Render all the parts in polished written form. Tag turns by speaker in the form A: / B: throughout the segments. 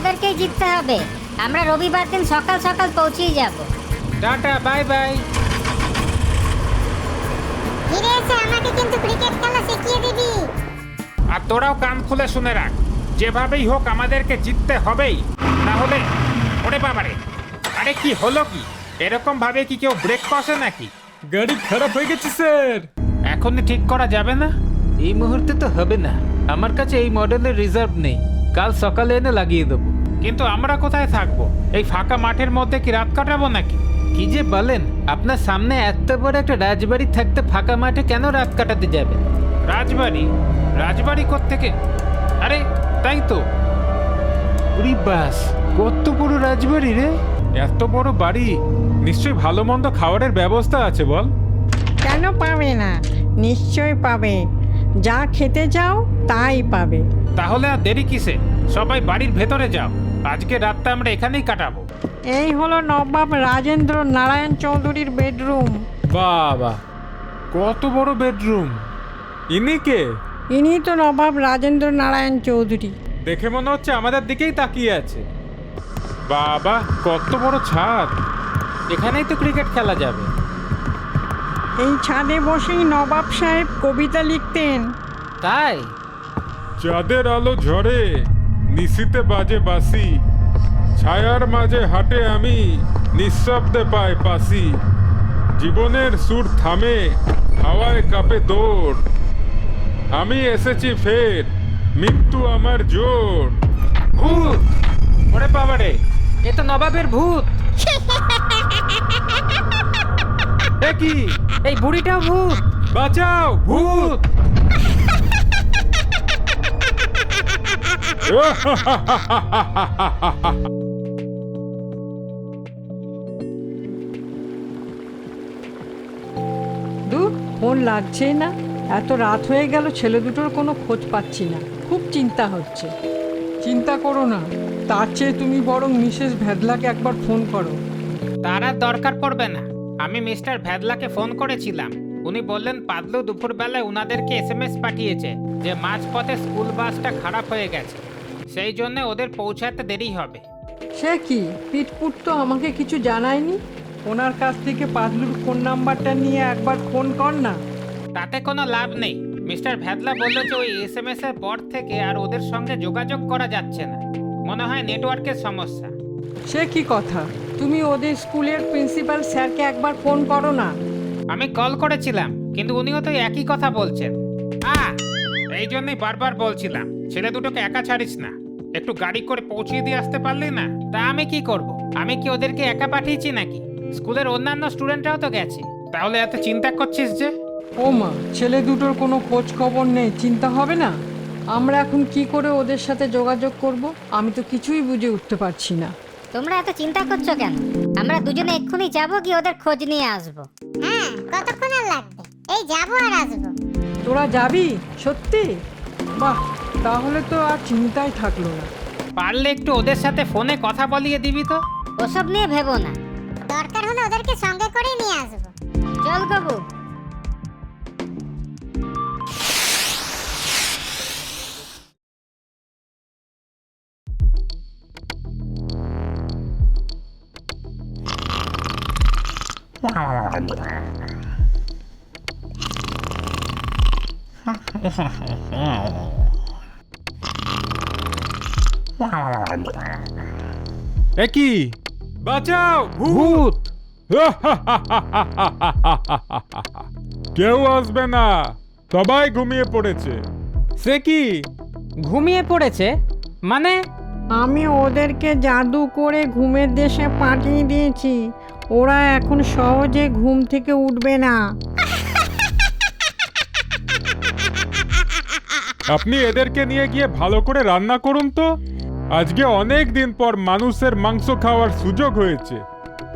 A: ওদেরকেই জিততে হবে। আমরা রবিবার দিন সকাল সকাল পৌঁছেই যাব।
B: Tata, bye bye.
C: ফিরে এসে আমাকে কিন্তু ক্রিকেট খেলা শিখিয়ে দিবি।
B: আর তোরাও কান খুলে শুনে রাখ, যেভাবেই হোক আমাদেরকে জিততে হবেই, না হলে ওরে বাবারে। আরে কি হলো কি? এরকম ভাবে কি কেউ ব্রেক কষে নাকি?
D: গাড়ি খারাপ হয়ে গেছে স্যার।
B: এখনই ঠিক করা যাবে না?
D: এই মুহূর্তে তো হবে না, আমার কাছে এই মডেলের রিজার্ভ নেই, কাল সকালে এনে লাগিয়ে দেবো।
B: কিন্তু আমরা কোথায় থাকবো? এই ফাঁকা মাঠের মধ্যে কি রাত কাটাবো নাকি?
D: কি যে বলেন, আপনার সামনে এত বড় একটা রাজবাড়ি থাকতে ফাঁকা মাঠে কেন রাত কাটাতে যাবেন?
B: রাজবাড়ি? রাজবাড়ি কোত্থেকে? আরে তাই তো।
D: উরি বাস, কত বড় রাজবাড়ি রে!
B: এত বড় বাড়ি, নিশ্চয়ই ভালো মন্দ খাবারের ব্যবস্থা আছে বল?
E: কেন পাবে না? নিশ্চয় পাবে। যা খেতে চাও তাই পাবে।
B: তাহলে আর দেরি কিসে? সবাই বাড়ির ভেতরে যাও, আজকে রাতটা আমরা এখানেই কাটাবো।
E: এই হলো নবাব রাজেন্দ্র নারায়ণ চৌধুরীর বেডরুম।
D: বাবা, কত বড় বেডরুম! ইনি কে?
E: ইনি তো নবাব রাজেন্দ্র নারায়ণ চৌধুরী।
D: দেখে মনে হচ্ছে আমাদের দিকেই তাকিয়ে আছে। বাবা, কত বড় ছাদ! এখানেই তো ক্রিকেট খেলা যাবে।
E: এই ছাদে বসেই নবাব সাহেব কবিতা লিখতেন।
D: তাই?
F: চাঁদের আলো ঝরে, নিশীতে বাজে বাঁশি, ছায়ার মাঝে হাঁটে আমি, নিঃশব্দে পায় পাশি, জীবনের সুর থামে, হাওয়ায় কাঁপে দৌড়, আমি এসেছি ফের, মৃত্যু আমার জোর।
B: ভূত! ওরে বাবারে,
D: এ তো নবাবের ভূত।
B: এ কি?
D: এই বুড়িটাও ভূত।
B: বাঁচাও, ভূত!
E: দূর, ফোন লাগছেই না। এত রাত হয়ে গেল, ছেলে দুটোর কোনো খোঁজ পাচ্ছি না। খুব চিন্তা হচ্ছে। চিন্তা করো না, তার চেয়ে তুমি বরং মিসেস ভ্যাদলাকে একবার ফোন করো।
B: তার আর দরকার পড়বে না। আমি মিস্টার ভ্যাদলাকে ফোন করেছিলাম, উনি বললেন পাদলু দুপুরবেলায় উনাদেরকে এসএমএস পাঠিয়েছে যে মাঝপথে স্কুল বাসটা খারাপ হয়ে গেছে, সেই জন্য ওদের পৌঁছাতে দেরি হবে।
E: সে কি, পিটপুট তো আমাকে কিছু জানায়নি। ওনার কাছ থেকে পাদলুর ফোন নাম্বারটা নিয়ে একবার ফোন কর না।
B: তাতে কোনো লাভ নেই। মিস্টার ভ্যাদলা বলল যে ওই এসএমএস এর পর থেকে আর ওদের সঙ্গে যোগাযোগ করা যাচ্ছে না, মনে হয় নেটওয়ার্কের সমস্যা।
E: সে কি কথা? তুমি ওদের স্কুলের প্রিন্সিপাল স্যারকে একবার ফোন করো না।
B: আমি কল করেছিলাম, কিন্তু উনিও তো একই কথা বলছেন। এই জন্যই বারবার বলছিলাম ছেলে দুটোকে একা ছাড়িস না, একটু গাড়ি করে পৌঁছিয়ে দিয়ে আসতে পারলি না? তা আমি কি করব? আমি কি ওদেরকে একা পাঠিয়েছি নাকি? স্কুলের অন্যান্য স্টুডেন্টরাও তো গেছে। তাহলে এত চিন্তা করছিস যে?
E: ও মা, ছেলে দুটোর কোনো খোঁজ খবর নেই, চিন্তা হবে না? আমরা এখন কি করে ওদের সাথে যোগাযোগ করব? আমি তো কিছুই বুঝে উঠতে পারছি না।
A: তোমরা এত চিন্তা করছো কেন? আমরা দুজনে এক্ষুনি যাবো, গিয়ে ওদের খোঁজ নিয়ে আসবো।
C: হ্যাঁ, কতক্ষণ আর লাগবে? এই যাবো আর আসবো।
E: তোরা যাবি সত্যি? বাহ, তাহলে তো আর চিন্তাই থাকলো না।
B: পারলে একটু ওদের সাথে ফোনে কথা বলিয়ে দিবি তো।
A: ওসব নিয়ে ভেবো না,
C: দরকার হলে ওদেরকে সঙ্গে করে নিয়ে আসবো।
A: চল গবু।
F: এ কি? বাঁচাও,
D: ভূত!
F: কেউ আসবে না, সবাই ঘুমিয়ে পড়েছে।
D: সে কি, ঘুমিয়ে পড়েছে? মানে?
E: আমি ওদেরকে জাদু করে ঘুমের দেশে পাঠিয়ে দিয়েছি। ওরা এখন সহজে ঘুম থেকে উঠবে না।
F: আপনি এদেরকে নিয়ে গিয়ে ভালো করে রান্না করুন তো। আজকে অনেক দিন পর মানুষের মাংস খাওয়ার সুযোগ হয়েছে।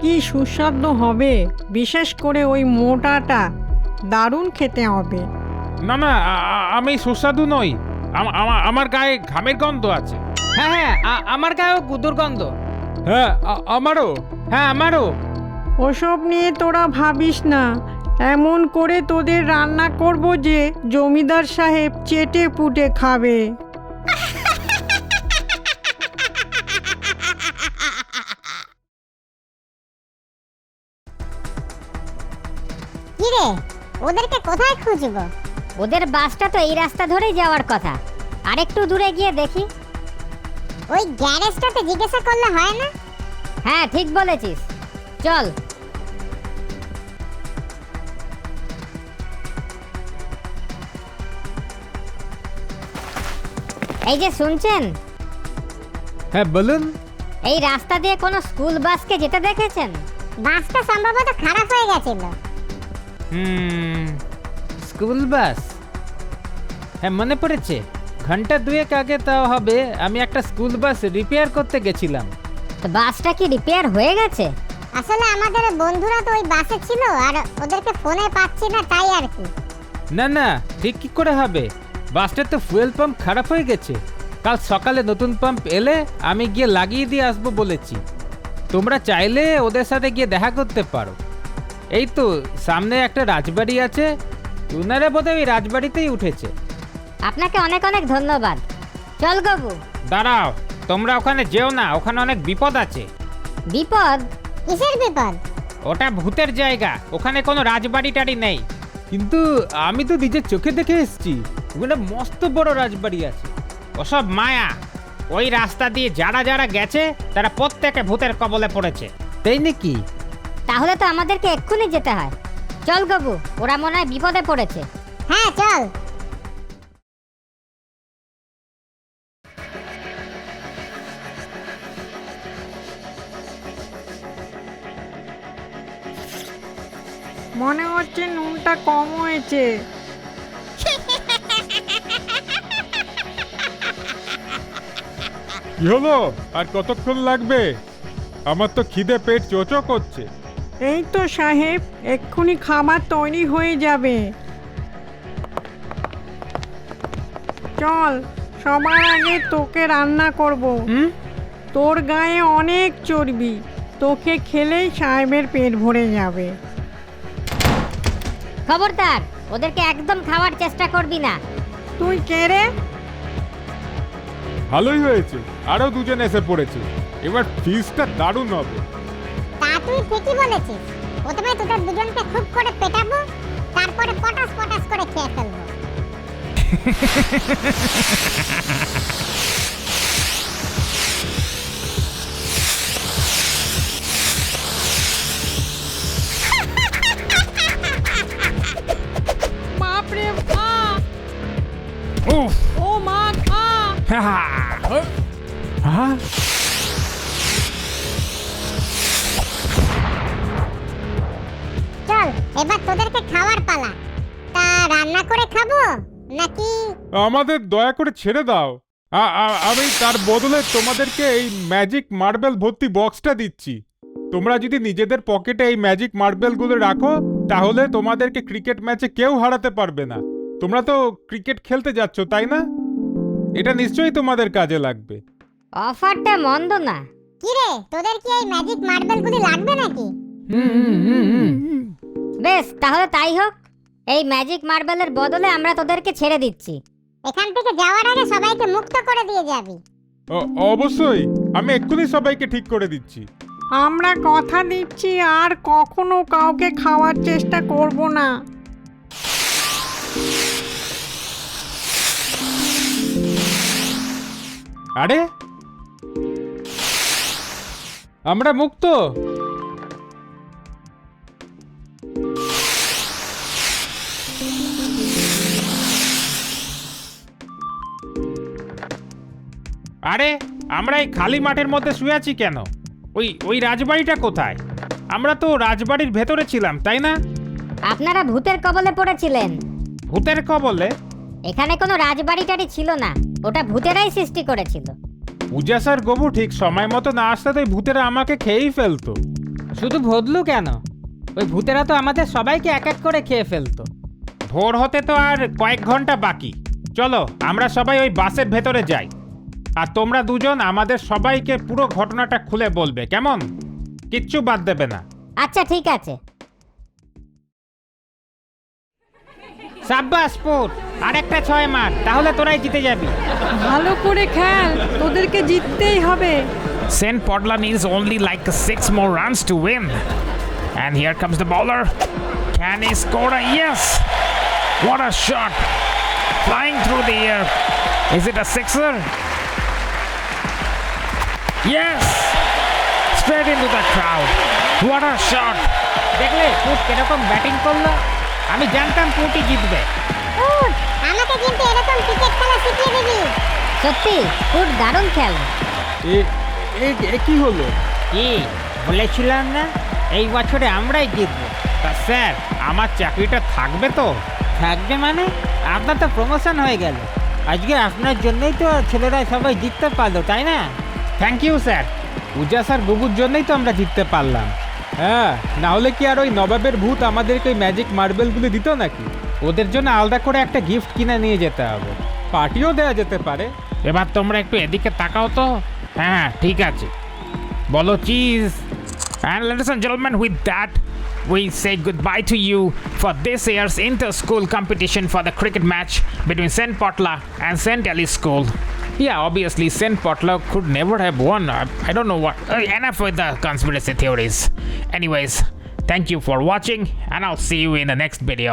E: কি সুস্বাদু হবে, বিশেষ করে ওই মোটাটা। দারুণ খেতে হবে।
B: না না, আমি সুস্বাদু নই। আমার গায়ে ঘামের গন্ধ আছে।
D: হ্যাঁ হ্যাঁ, আমার গায়েও দুর্গন্ধ।
F: হ্যাঁ, আমারও।
D: হ্যাঁ, আমারও।
E: ওসব নিয়ে তোরা ভাবিস না। এমন করে তোদের রান্না করব যে জমিদার সাহেব চেটে পুটে খাবে।
C: রে, ওদেরকে কোথায় খুঁজবো?
A: ওদের বাসটা তো এই রাস্তা ধরেই যাওয়ার কথা। আরেকটু দূরে গিয়ে দেখি।
C: ওই গ্যারেজটাতে জিজ্ঞাসা করলে হয় না?
A: হ্যাঁ, ঠিক বলেছিস, চল। এই যে শুনছেন,
D: হ্যাঁ বলুন।
A: এই রাস্তা দিয়ে কোনো স্কুল বাসকে যেতে দেখেছেন?
C: বাসটা সম্ভবত খারাপ হয়ে গেছিল।
G: স্কুল বাস, হ্যাঁ মনে পড়েছে, ঘন্টা দুয়েক আগে তাও হবে আমি একটা স্কুল বাস রিপেয়ার করতে গেছিলাম।
A: তো বাসটা কি রিপেয়ার হয়ে গেছে?
C: আসলে আমাদের বন্ধুরা তো ওই বাসে ছিল, আর ওদেরকে ফোনে পাচ্ছি না, তাই আর কি।
G: না না, ঠিক কি করে হবে, বাসটার তো ফুয়েল পাম্প খারাপ হয়ে গেছে। কাল সকালে নতুন পাম্প এলে আমি গিয়ে লাগিয়ে দিয়ে আসবো বলেছি। তোমরা চাইলে ওদের সাথে গিয়ে দেখা করতে পারো। এই তো সামনে একটা রাজবাড়ি আছে, ওনারা বোধহয় ওই রাজবাড়িতেই উঠেছে।
A: আপনাকে অনেক অনেক ধন্যবাদ। চল গবু।
B: দাঁড়াও, তোমরা ওখানে যেও না, ওখানে অনেক বিপদ আছে।
A: বিপদ?
C: কিসের বিপদ?
B: ওটা ভূতের জায়গা, ওখানে কোনো রাজবাড়ি টাড়ি নেই।
G: কিন্তু আমি তো নিজের চোখে দেখে এসেছি, ওখানে মস্ত বড় রাজবাড়ি আছে।
B: ওসব মায়া, ওই রাস্তা দিয়ে যারা যারা গেছে তারা প্রত্যেকে ভূতের কবলে পড়েছে।
G: তাই নাকি?
A: তাহলে তো আমাদেরকে এক্ষুনি যেতে হয়। চল গবু, ওরা মনে হয় বিপদে পড়েছে।
C: হ্যাঁ চল।
E: মনে হচ্ছে নুনটা কম হয়েছে।
F: কি হলো? আর কতক্ষণ লাগবে? আমার তো খিদে পেট চোচো করছে।
E: এই তো সাহেব, এক্ষুনি খাবার তৈরি হয়ে যাবে। চল, সবার আগে তোকে রান্না করব। তোর গায়ে অনেক চর্বি, তোকে খেলেই সাহেবের পেট ভরে যাবে।
A: খবরদার, ওদেরকে একদম খাওয়ার চেষ্টা করবি না।
E: তুই কে রে?
F: ভালোই হয়েছে, আরো দুজন এসে পড়েছে। এবার ফিসটা দারুণ হবে।
C: তা তুই ঠিকই বলেছিস। প্রথমে তোদের দুজনকে খুব করে পেটাবো, তারপরে পটাস পটাস করে খেয়ে ফেলবো।
E: বাপরে বাপ!
B: উফ!
E: ও মা, খা!
F: হ্যাঁ,
C: চল, এবার তোদেরকে খাওয়ার পালা। তা রান্না করে খাবো নাকি?
F: আমাদের দয়া করে ছেড়ে দাও। আমি তার বদলে তোমাদেরকে এই ম্যাজিক মার্বেল ভর্তি বক্সটা দিচ্ছি। তোমরা যদি নিজেদের পকেটে এই ম্যাজিক মার্বেলগুলো রাখো, তাহলে তোমাদেরকে ক্রিকেট ম্যাচে কেউ হারাতে পারবে না। তোমরা তো ক্রিকেট খেলতে যাচ্ছ, তাই না? এটা নিশ্চয়ই তোমাদের কাজে লাগবে।
A: অফারটা মন্দ না।
C: কি রে, তোদের কি এই ম্যাজিক মার্বেলগুলি লাগবে নাকি?
A: বেশ, তাহলে তাই হোক। এই ম্যাজিক মার্বেলের বদলে আমরা তোদেরকে ছেড়ে দিচ্ছি।
C: এখান থেকে যাওয়ার আগে সবাইকে মুক্ত করে দিয়ে যাবি।
F: অবশ্যই, আমি এক্ষুনি সবাইকে ঠিক করে দিচ্ছি।
E: আমরা কথা দিচ্ছি আর কখনো কাউকে খাওয়ার চেষ্টা করব না।
G: আরে আমরা মুক্ত।
B: আরে, আমরা এই খালি মাঠের মধ্যে শুয়ে আছি কেন? ওই রাজবাড়িটা কোথায়? আমরা তো রাজবাড়ির ভেতরে ছিলাম, তাই না?
A: আপনারা ভূতের কবলে পড়েছিলেন।
B: ভূতের কবলে?
A: এখানে কোনো রাজবাড়ি টাড়ি ছিল না, ওটা ভূতেরাই সৃষ্টি করেছিল।
B: উজাস আর গবু ঠিক সময় মতো না আসতে তো ভূতেরা আমাকে খেয়েই ফেলতো।
G: শুধু ভদলু কেন, ওই ভূতেরা তো আমাদের সবাইকে এক এক করে খেয়ে ফেলতো।
B: ভোর হতে তো আর কয়েক ঘন্টা বাকি। চলো আমরা সবাই ওই বাসের ভেতরে যাই, আর তোমরা দুজন আমাদের সবাইকে পুরো ঘটনাটা খুলে বলবে, কেমন? কিচ্ছু বাদ দেবে না।
A: আচ্ছা ঠিক আছে।
B: সাব্বাস পুট, আরেকটা 6 মার, তাহলে তোরাই জিতে যাবি।
E: ভালো করে খেল, তোদেরকে জিততেই হবে।
B: St. Podla needs only like 6 more runs to win. And here comes the bowler. Can he score a yes? What a shot! Flying through the air. Is it a sixer? Yes! Straight into the crowd. What a shot!
G: দেখলে put কিরকম batting করলো? আমি জানতাম পুটই জিতবে।
C: উঠ, আমাকে কিন্তু এরকম ক্রিকেট খেলা শিখিয়ে দিবি।
A: সত্যি খুব দারুণ খেল।
D: এ কি হলো?
G: কি বলেছিলাম না এই বছরে আমরাই জিতবো।
B: তা স্যার, আমার চাকরিটা থাকবে তো?
G: থাকবে মানে? আপনার তো প্রমোশন হয়ে গেল। আজকে আপনার জন্যই তো ছেলেরা সবাই জিততে পারলো, তাই না?
B: Thank you sir.
G: উজাস আর গুবুর জন্যই তো আমরা জিততে পারলাম।
D: হ্যাঁ, না হলে কি আর ওই নবাবের ভূত আমাদেরকে ওই ম্যাজিক মার্বেলগুলো দিত নাকি?
G: ওদের জন্য আলাদা করে একটা গিফট কিনে নিয়ে যেতে হবে।
D: পার্টিও দেওয়া যেতে পারে।
B: এবার তোমরা একটু এদিকে তাকাও তো। হ্যাঁ, ঠিক আছে, বলো cheese. And ladies and gentlemen, with that, we say goodbye to you for this year's inter-school competition for the cricket match between St. Potla and St. Eli's School. Yeah, obviously, St. Potla could never have won. I don't know what. Enough with the conspiracy theories. Anyways, thank you for watching, and I'll see you in the next video.